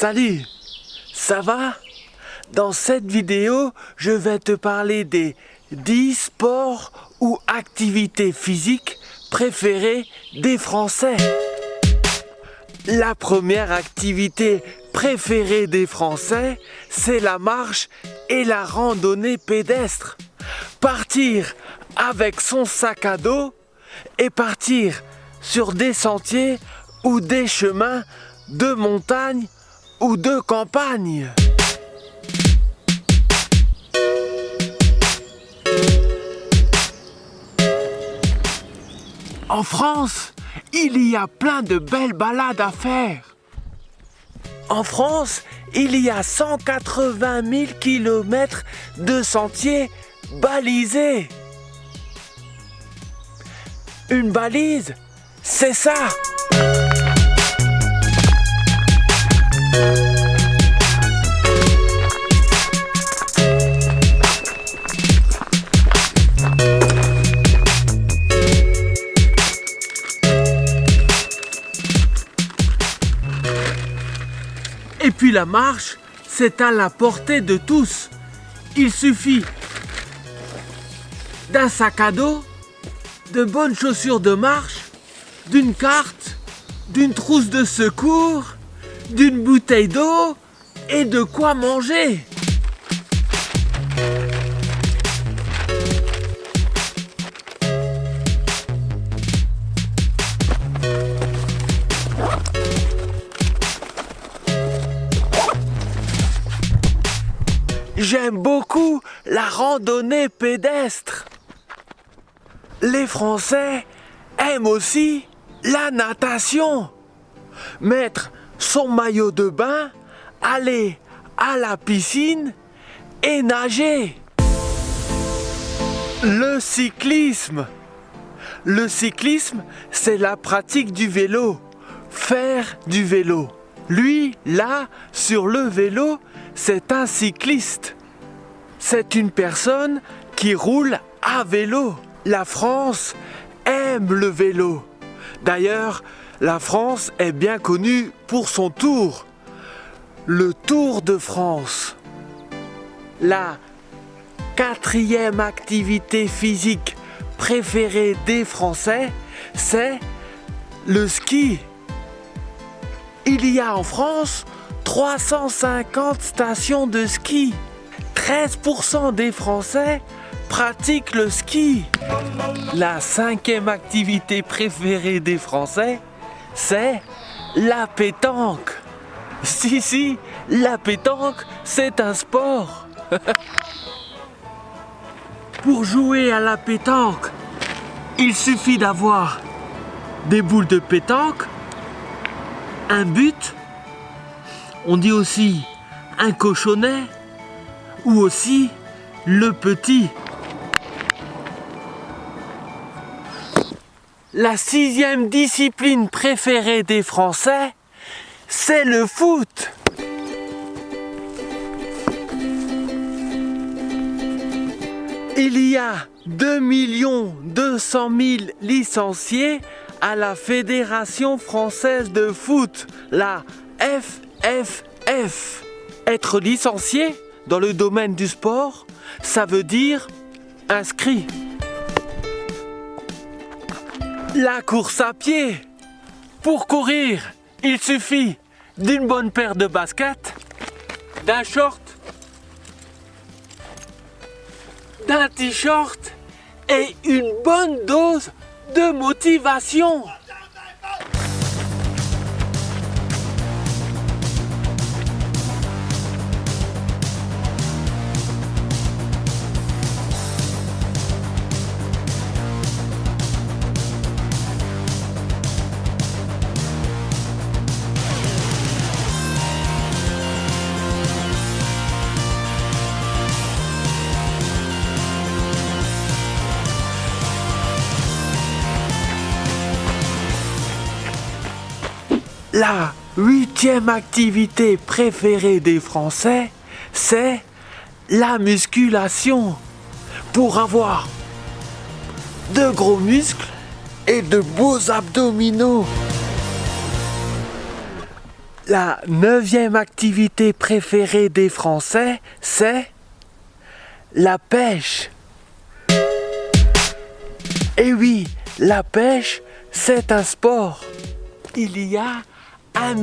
Salut, ça va? Dans cette vidéo, je vais te parler des 10 sports ou activités physiques préférées des Français. La première activité préférée des Français, c'est la marche et la randonnée pédestre. Partir avec son sac à dos et partir sur des sentiers ou des chemins de montagne ou de campagne. En France, il y a plein de belles balades à faire. En France, il y a 180 000 km de sentiers balisés. Une balise, c'est ça. Et puis la marche, c'est à la portée de tous. Il suffit d'un sac à dos, de bonnes chaussures de marche, d'une carte, d'une trousse de secours, d'une bouteille d'eau et de quoi manger. J'aime beaucoup la randonnée pédestre. Les Français aiment aussi la natation. Mettre son maillot de bain, aller à la piscine et nager. Le cyclisme. Le cyclisme, c'est la pratique du vélo. Faire du vélo. Lui, là, sur le vélo, c'est un cycliste. C'est une personne qui roule à vélo. La France aime le vélo. D'ailleurs, la France est bien connue pour son tour. Le Tour de France. La quatrième activité physique préférée des Français, c'est le ski. Il y a en France 350 stations de ski. 13% des Français pratiquent le ski. La cinquième activité préférée des Français, c'est la pétanque. Si, la pétanque, c'est un sport. Pour jouer à la pétanque, il suffit d'avoir des boules de pétanque, un but, on dit aussi un cochonnet, ou aussi le petit. La sixième discipline préférée des Français, c'est le foot. Il y a 2 200 000 licenciés à la Fédération française de foot, la FFF. Être licencié dans le domaine du sport, ça veut dire inscrit. La course à pied. Pour courir, il suffit d'une bonne paire de baskets, d'un short, d'un t-shirt et une bonne dose de motivation. La huitième activité préférée des Français, c'est la musculation. Pour avoir de gros muscles et de beaux abdominaux. La 9e activité préférée des Français, c'est la pêche. Et oui, la pêche, c'est un sport. Il y a 1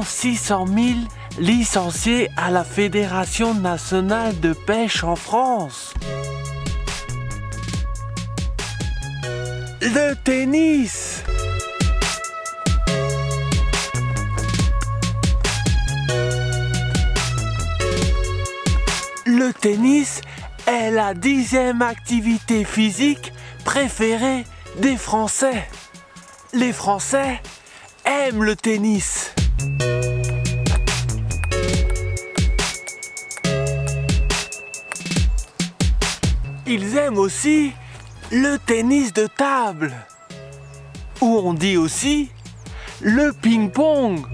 600 000 licenciés à la Fédération nationale de pêche en France. Le tennis. Le tennis est la 10e activité physique préférée des Français. Les Français aiment le tennis. Ils aiment aussi le tennis de table, ou on dit aussi le ping-pong.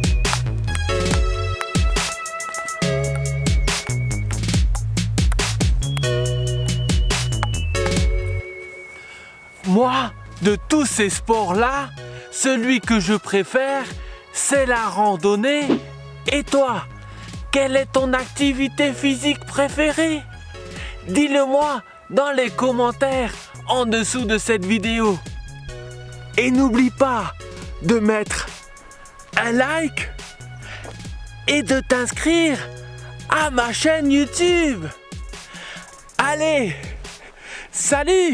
Moi, de tous ces sports-là, celui que je préfère, c'est la randonnée. Et toi, quelle est ton activité physique préférée? Dis-le-moi dans les commentaires en dessous de cette vidéo. Et n'oublie pas de mettre un like et de t'inscrire à ma chaîne YouTube. Allez, salut!